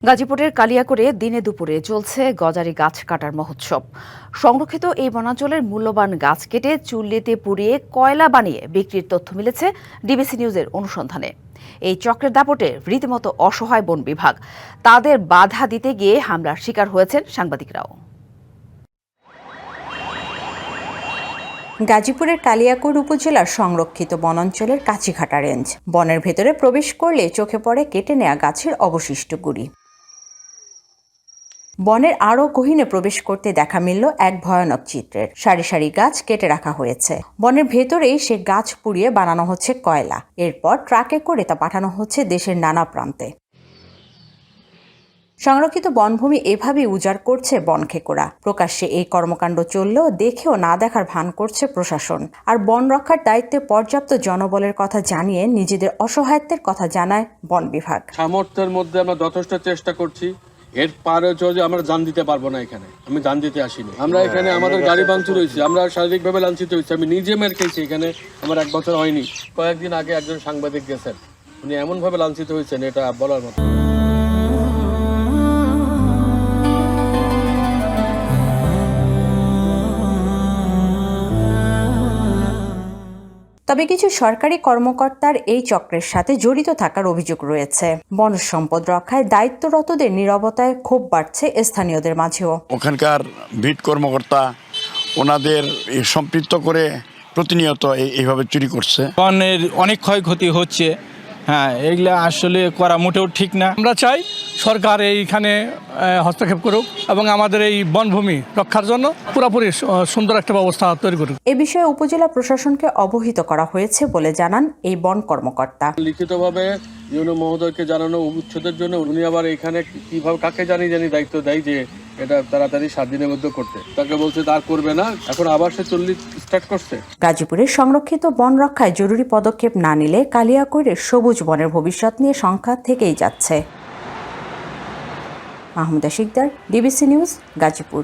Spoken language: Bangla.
গাজীপুরের কালিয়াকৈরে দিনে দুপুরে চলছে গজারি গাছ কাটার মহোৎসব। সংরক্ষিত এই বনাঞ্চলের মূল্যবান গাছ কেটে চুল্লিতে পুড়িয়ে কয়লা বানিয়ে বিক্রির তথ্য মিলেছে ডিবিসি নিউজের অনুসন্ধানে। এই চক্রের দাপটে রীতিমতো অসহায় বন বিভাগ। তাদের বাধা দিতে গিয়ে হামলার শিকার হয়েছেন সাংবাদিকরাও। গাজীপুরের কালিয়াকৈর উপজেলার সংরক্ষিত বনাঞ্চলের কাছিঘাটা রেঞ্জ। বনের ভেতরে প্রবেশ করলে চোখে পড়ে কেটে নেওয়া গাছের অবশিষ্ট গুড়ি। বনের আরও গহীনে প্রবেশ করতে দেখা মিলল এক ভয়ানক চিত্রের। সারি সারি গাছ কেটে রাখা হয়েছে। বনের ভেতরেই সে গাছ পুড়িয়ে বানানো হচ্ছে কয়লা। এরপর ট্রাকে করে তা পাঠানো হচ্ছে দেশের নানা প্রান্তে। সংরক্ষিত বনভূমি এভাবেই উজাড় করছে বনখেকোড়া। প্রকাশ্যে এই কর্মকাণ্ড চললেও দেখেও না দেখার ভান করছে প্রশাসন। আর বন রক্ষার দায়িত্বে পর্যাপ্ত জনবলের কথা জানিয়ে নিজেদের অসহায়ত্বের কথা জানায় বন বিভাগ। সামর্থ্যের মধ্যে আমরা যথেষ্ট চেষ্টা করছি। এর পারে যে আমরা জান দিতে পারবো না। এখানে আমি জান দিতে আসিনি। আমরা এখানে আমাদের গাড়ি ভাঙচুর হয়েছে, আমরা শারীরিকভাবে লাঞ্ছিত হয়েছি। আমি নিজে মেরে খেয়েছি। এখানে আমার 1 বছর হয়নি। কয়েকদিন আগে একজন সাংবাদিক গেছেন, উনি এমনভাবে লাঞ্ছিত হয়েছেন, এটা বলার মতো। তবে কিছু সরকারি কর্মকর্তার এই চক্রের সাথে জড়িত থাকার অভিযোগ রয়েছে। বন সম্পদ রক্ষায় দায়িত্বরতদের নীরবতায় ক্ষোভ বাড়ছে স্থানীয়দের মাঝেও। ওখানকার ভিট কর্মকর্তা ওনাদের সম্পৃক্ত করে প্রতিনিয়ত এইভাবে চুরি করছে। বনের অনেক ক্ষয়ক্ষতি হচ্ছে। হ্যাঁ, এগুলা আসলে করা মোটেও ঠিক না। আমরা চাই সরকার এইখানে হস্তক্ষেপ করুক এবং আমাদের এই বনভূমি রক্ষার জন্য পুরোপুরি সুন্দর একটা ব্যবস্থা তৈরি করুক। এ বিষয়ে উপজেলা প্রশাসনকে অবহিত করা হয়েছে বলে জানান এই বন কর্মকর্তা। লিখিতভাবে ইউনো মহোদয়কে জানানো উচ্ছেদের জন্য উনি আবার এখানে কিভাবে কাকে জানি দায়িত্ব দেয় যে এটা তাড়াতাড়ি 7 দিনের মধ্যে করতে। তাকে বলছে তার করবে না, এখন আবার সে 40 স্টার্ট করছে। গাজীপুরের সংরক্ষিত বন রক্ষায় জরুরি পদক্ষেপ না নিলে কালিয়াকৈরের সবুজ বনের ভবিষ্যৎ নিয়ে শঙ্কা থেকেই যাচ্ছে। Mahmuda Sikder, DBC news, Gazipur.